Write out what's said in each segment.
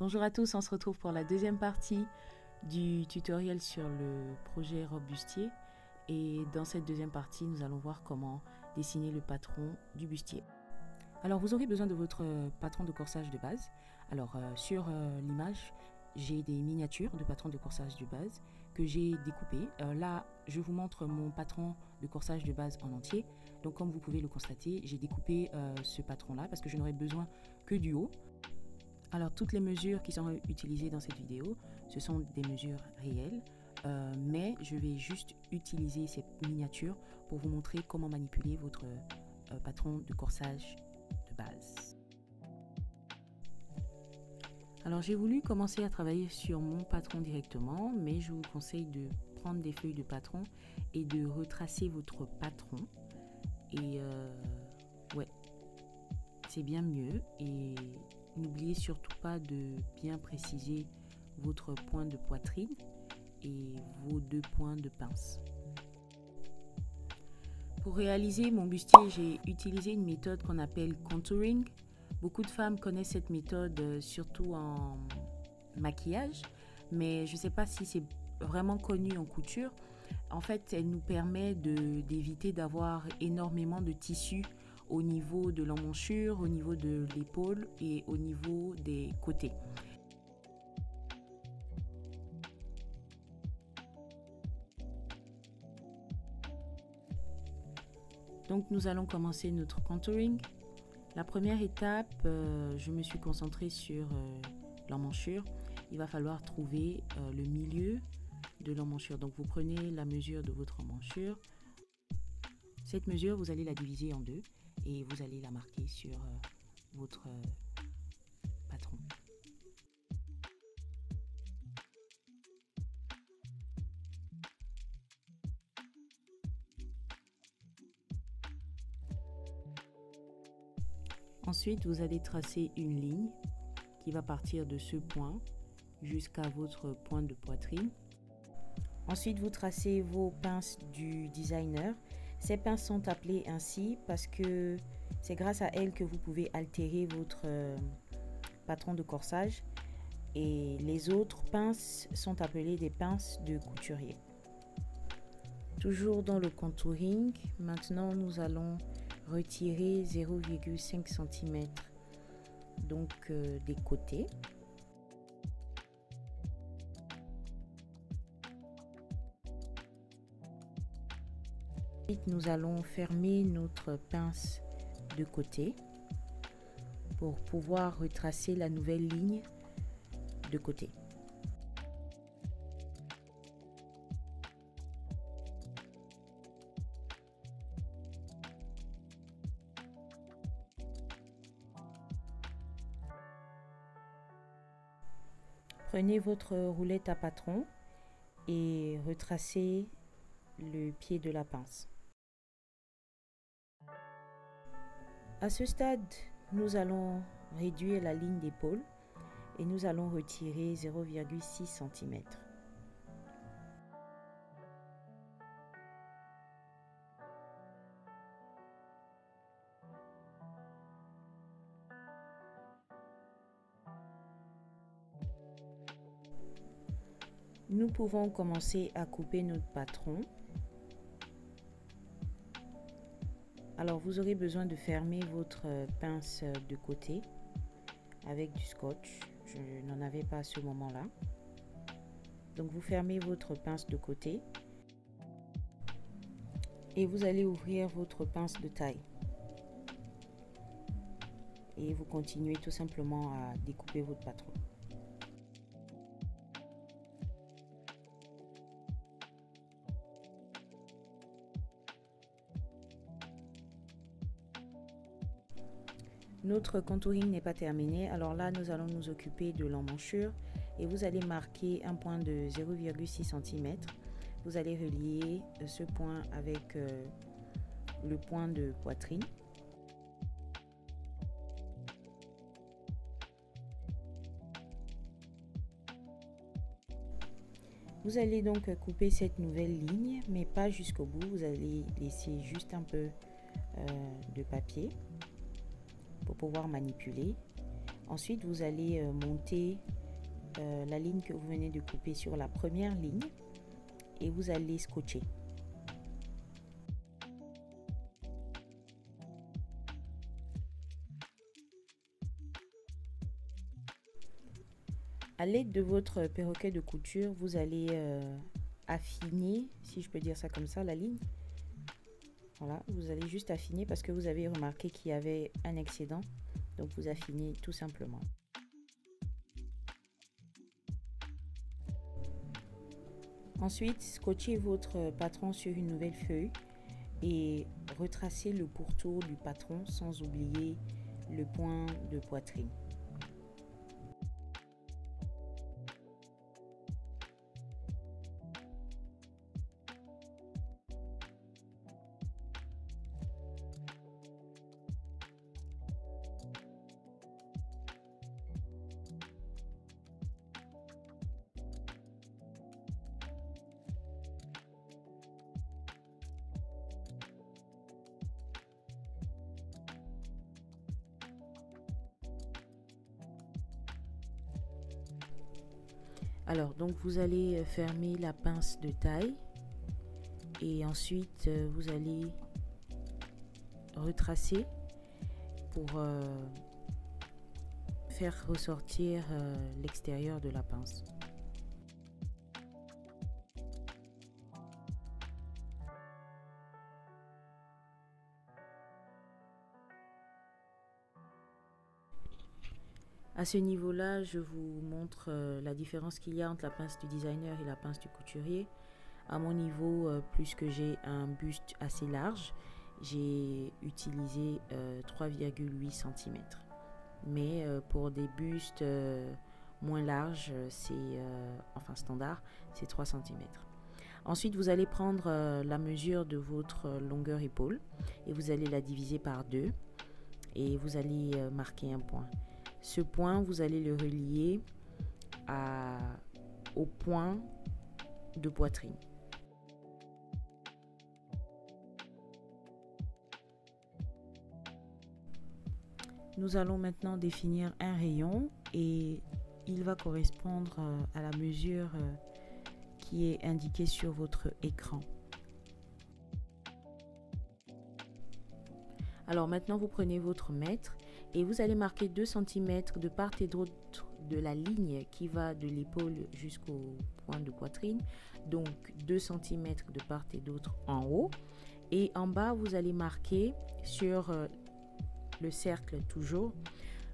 Bonjour à tous, on se retrouve pour la deuxième partie du tutoriel sur le projet robe bustier. Et dans cette deuxième partie, nous allons voir comment dessiner le patron du bustier. Alors vous aurez besoin de votre patron de corsage de base. Alors sur l'image, j'ai des miniatures de patron de corsage de base que j'ai découpées. Là, je vous montre mon patron de corsage de base en entier. Donc comme vous pouvez le constater, j'ai découpé ce patron-là parce que je n'aurai besoin que du haut. Alors toutes les mesures qui sont utilisées dans cette vidéo, ce sont des mesures réelles, mais je vais juste utiliser ces miniatures pour vous montrer comment manipuler votre patron de corsage de base. Alors j'ai voulu commencer à travailler sur mon patron directement, mais je vous conseille de prendre des feuilles de patron et de retracer votre patron. Et ouais, c'est bien mieux. Et n'oubliez surtout pas de bien préciser votre point de poitrine et vos 2 points de pince. Pour réaliser mon bustier, j'ai utilisé une méthode qu'on appelle contouring. Beaucoup de femmes connaissent cette méthode, surtout en maquillage, mais je ne sais pas si c'est vraiment connu en couture. En fait, elle nous permet d'éviter d'avoir énormément de tissu au niveau de l'emmanchure, au niveau de l'épaule et au niveau des côtés. Donc nous allons commencer notre contouring. La première étape, je me suis concentrée sur l'emmanchure. Il va falloir trouver le milieu de l'emmanchure. Donc vous prenez la mesure de votre emmanchure. Cette mesure, vous allez la diviser en deux et vous allez la marquer sur votre patron. Ensuite, vous allez tracer une ligne qui va partir de ce point jusqu'à votre point de poitrine. Ensuite, vous tracez vos pinces du designer. Ces pinces sont appelées ainsi parce que c'est grâce à elles que vous pouvez altérer votre patron de corsage. Et les autres pinces sont appelées des pinces de couturier. Toujours dans le contouring, maintenant nous allons retirer 0,5 cm donc des côtés. Ensuite, nous allons fermer notre pince de côté pour pouvoir retracer la nouvelle ligne de côté. Prenez votre roulette à patron et retracez le pied de la pince. À ce stade, nous allons réduire la ligne d'épaule et nous allons retirer 0,6 cm. Nous pouvons commencer à couper notre patron. Alors vous aurez besoin de fermer votre pince de côté avec du scotch. Je n'en avais pas à ce moment-là. Donc vous fermez votre pince de côté et vous allez ouvrir votre pince de taille. Et vous continuez tout simplement à découper votre patron. Notre contouring n'est pas terminé, alors là nous allons nous occuper de l'emmanchure et vous allez marquer un point de 0,6 cm. Vous allez relier ce point avec le point de poitrine. Vous allez donc couper cette nouvelle ligne, mais pas jusqu'au bout, vous allez laisser juste un peu de papier pour pouvoir manipuler. Ensuite, vous allez monter la ligne que vous venez de couper sur la première ligne et vous allez scotcher. À l'aide de votre perroquet de couture, vous allez affiner, si je peux dire ça comme ça, la ligne. Voilà, vous allez juste affiner parce que vous avez remarqué qu'il y avait un excédent. Donc vous affinez tout simplement. Ensuite, scotchez votre patron sur une nouvelle feuille et retracez le pourtour du patron sans oublier le point de poitrine. Alors, donc vous allez fermer la pince de taille et ensuite vous allez retracer pour faire ressortir l'extérieur de la pince. À ce niveau-là, je vous montre la différence qu'il y a entre la pince du designer et la pince du couturier. À mon niveau, puisque j'ai un buste assez large, j'ai utilisé 3,8 cm. Mais pour des bustes moins larges, enfin standard, c'est 3 cm. Ensuite, vous allez prendre la mesure de votre longueur épaule et vous allez la diviser par 2 et vous allez marquer un point. Ce point, vous allez le relier au point de poitrine. Nous allons maintenant définir un rayon et il va correspondre à la mesure qui est indiquée sur votre écran. Alors maintenant, vous prenez votre mètre et vous allez marquer 2 cm de part et d'autre de la ligne qui va de l'épaule jusqu'au point de poitrine. Donc 2 cm de part et d'autre en haut. Et en bas, vous allez marquer sur le cercle toujours,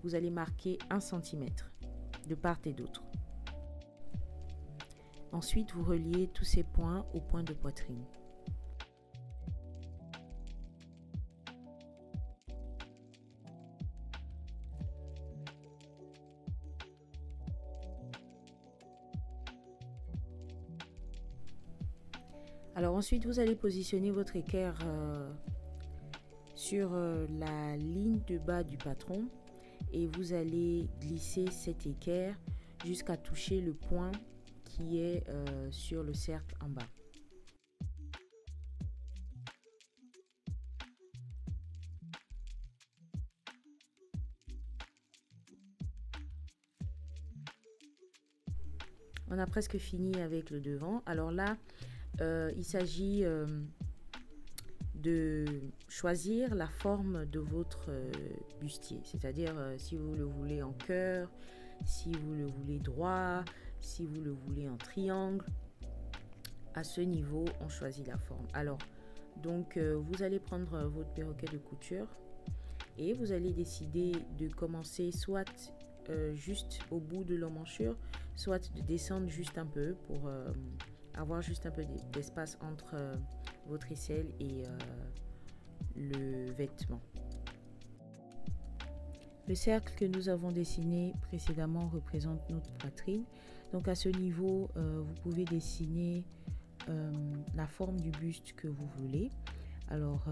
vous allez marquer 1 cm de part et d'autre. Ensuite, vous reliez tous ces points au point de poitrine. Alors ensuite, vous allez positionner votre équerre sur la ligne de bas du patron et vous allez glisser cet équerre jusqu'à toucher le point qui est sur le cercle en bas. On a presque fini avec le devant. Alors là, il s'agit de choisir la forme de votre bustier, c'est-à-dire si vous le voulez en cœur, si vous le voulez droit, si vous le voulez en triangle. À ce niveau, on choisit la forme. Alors, donc vous allez prendre votre perroquet de couture et vous allez décider de commencer soit juste au bout de l'emmanchure, soit de descendre juste un peu pour avoir juste un peu d'espace entre votre aisselle et le vêtement. Le cercle que nous avons dessiné précédemment représente notre poitrine. Donc à ce niveau, vous pouvez dessiner la forme du buste que vous voulez. Alors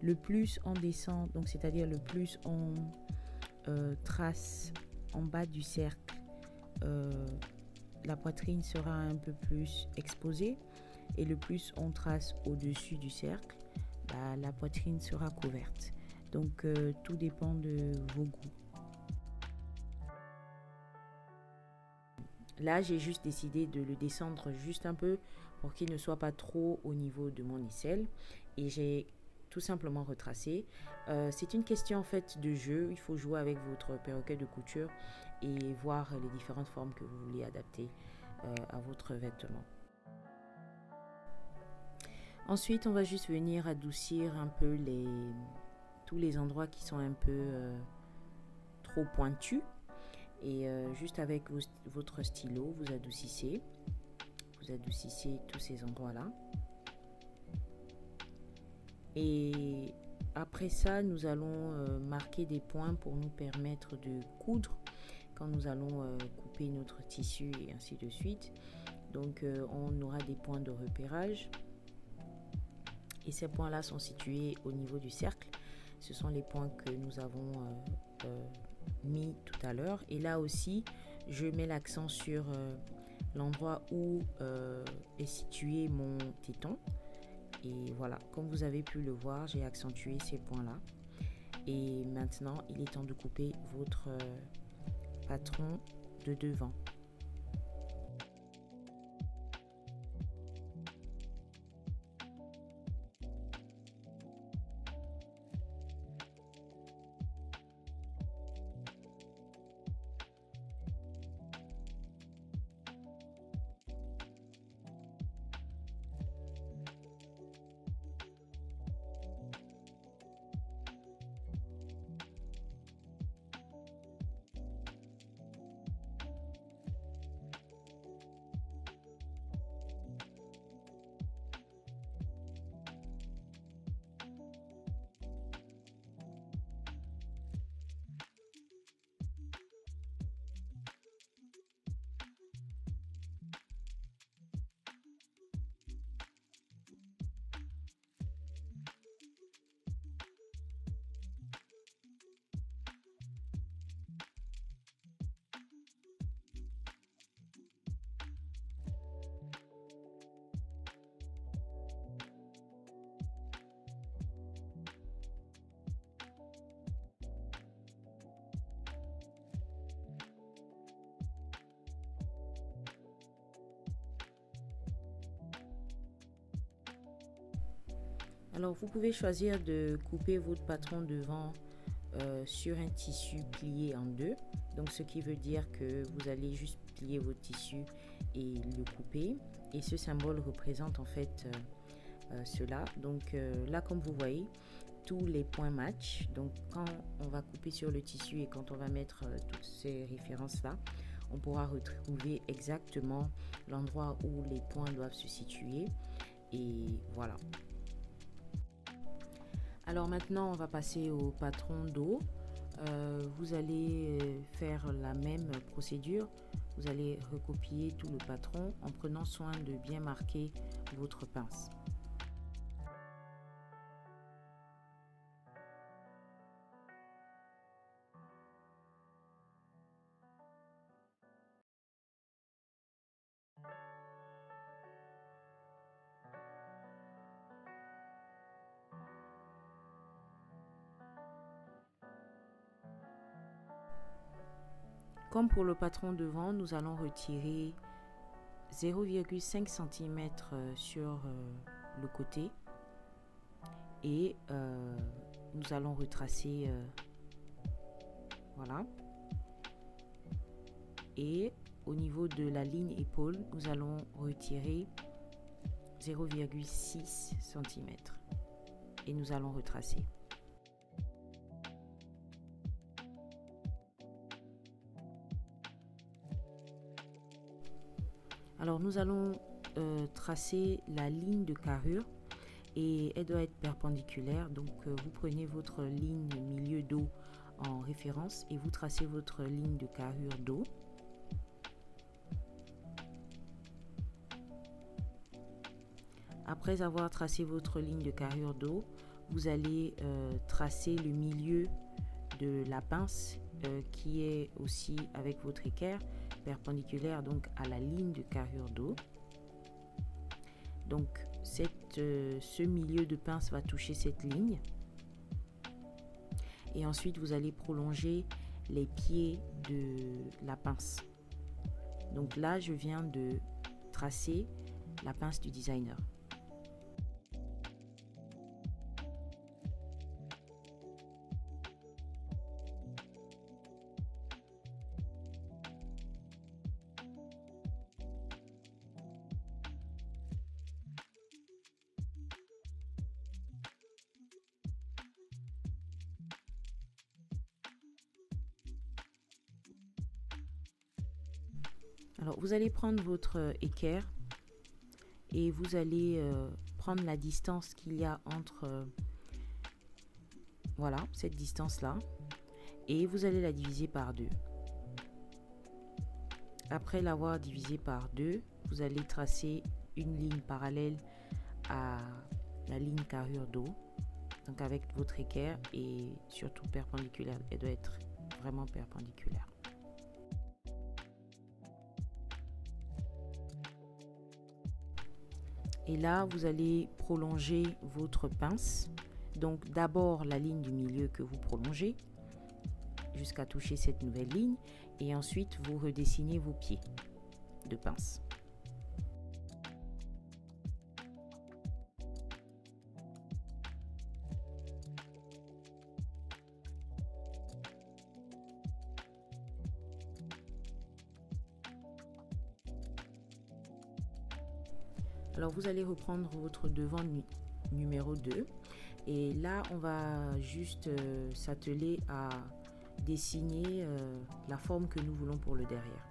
le plus on descend, donc c'est-à-dire le plus on trace en bas du cercle, la poitrine sera un peu plus exposée et le plus on trace au-dessus du cercle, la poitrine sera couverte. Donc tout dépend de vos goûts. Là, j'ai juste décidé de le descendre juste un peu pour qu'il ne soit pas trop au niveau de mon aisselle. Et j'ai tout simplement retracé. C'est une question en fait de jeu. Il faut jouer avec votre perroquet de couture et voir les différentes formes que vous voulez adapter à votre vêtement. Ensuite, on va juste venir adoucir un peu tous les endroits qui sont un peu trop pointus. Et juste avec votre stylo, vous adoucissez tous ces endroits-là. Et après ça, nous allons marquer des points pour nous permettre de coudre quand nous allons couper notre tissu et ainsi de suite. Donc on aura des points de repérage. Et ces points-là sont situés au niveau du cercle. Ce sont les points que nous avons mis tout à l'heure. Et là aussi, je mets l'accent sur l'endroit où est situé mon téton. Et voilà, comme vous avez pu le voir, j'ai accentué ces points-là. Et maintenant, il est temps de couper votre patron de devant. Alors vous pouvez choisir de couper votre patron devant sur un tissu plié en deux. Donc ce qui veut dire que vous allez juste plier votre tissu et le couper. Et ce symbole représente en fait cela. Donc là, comme vous voyez, tous les points matchent. Donc quand on va couper sur le tissu et quand on va mettre toutes ces références là, on pourra retrouver exactement l'endroit où les points doivent se situer. Et voilà. Alors maintenant, on va passer au patron dos. Vous allez faire la même procédure. Vous allez recopier tout le patron en prenant soin de bien marquer votre pince. Comme pour le patron devant, nous allons retirer 0,5 cm sur le côté et nous allons retracer voilà. Et au niveau de la ligne épaule, nous allons retirer 0,6 cm et nous allons retracer. Alors nous allons tracer la ligne de carrure et elle doit être perpendiculaire. Donc vous prenez votre ligne milieu dos en référence et vous tracez votre ligne de carrure dos. Après avoir tracé votre ligne de carrure dos, vous allez tracer le milieu de la pince qui est aussi avec votre équerre perpendiculaire donc à la ligne de carrure dos. Donc ce milieu de pince va toucher cette ligne et ensuite vous allez prolonger les pieds de la pince. Donc là, je viens de tracer la pince du designer. Alors, vous allez prendre votre équerre et vous allez prendre la distance qu'il y a entre, voilà, cette distance-là, et vous allez la diviser par 2. Après l'avoir divisé par 2, vous allez tracer une ligne parallèle à la ligne carrure d'eau, donc avec votre équerre, et surtout perpendiculaire. Elle doit être vraiment perpendiculaire. Et là, vous allez prolonger votre pince. Donc d'abord la ligne du milieu que vous prolongez jusqu'à toucher cette nouvelle ligne, et ensuite vous redessinez vos pieds de pince. Alors vous allez reprendre votre devant numéro 2 et là on va juste s'atteler à dessiner la forme que nous voulons pour le derrière.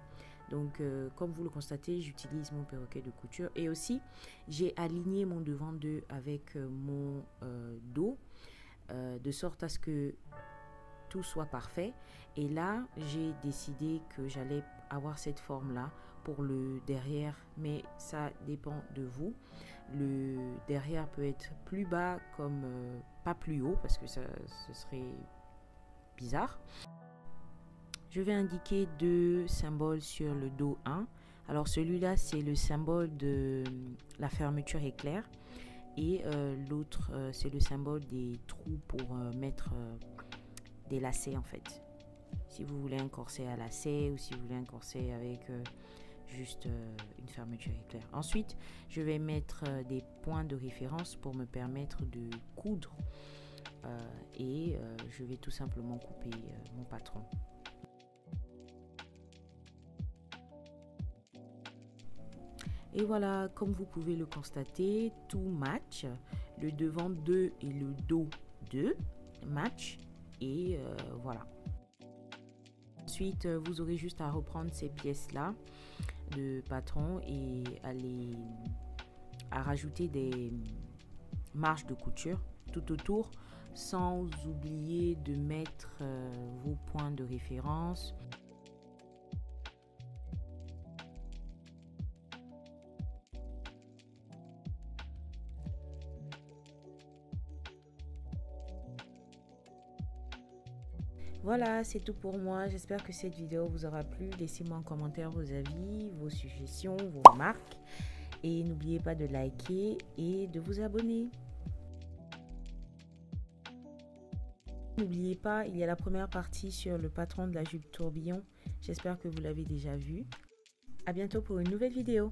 Donc comme vous le constatez, j'utilise mon perroquet de couture et aussi j'ai aligné mon devant 2 avec mon dos de sorte à ce que tout soit parfait. Et là j'ai décidé que j'allais avoir cette forme là pour le derrière, mais ça dépend de vous. Le derrière peut être plus bas comme pas plus haut parce que ce serait bizarre. Je vais indiquer 2 symboles sur le dos 1. Alors celui-là c'est le symbole de la fermeture éclair et l'autre c'est le symbole des trous pour mettre des lacets en fait. Si vous voulez un corset à lacets ou si vous voulez un corset avec juste une fermeture éclair. Ensuite, je vais mettre des points de référence pour me permettre de coudre et je vais tout simplement couper mon patron. Et voilà, comme vous pouvez le constater, tout match. Le devant 2 et le dos 2 match et voilà. Ensuite, vous aurez juste à reprendre ces pièces-là de patron et à rajouter des marges de couture tout autour, sans oublier de mettre vos points de référence. Voilà, c'est tout pour moi. J'espère que cette vidéo vous aura plu. Laissez-moi en commentaire vos avis, vos suggestions, vos remarques. Et n'oubliez pas de liker et de vous abonner. N'oubliez pas, il y a la première partie sur le patron de la jupe tourbillon. J'espère que vous l'avez déjà vu. À bientôt pour une nouvelle vidéo.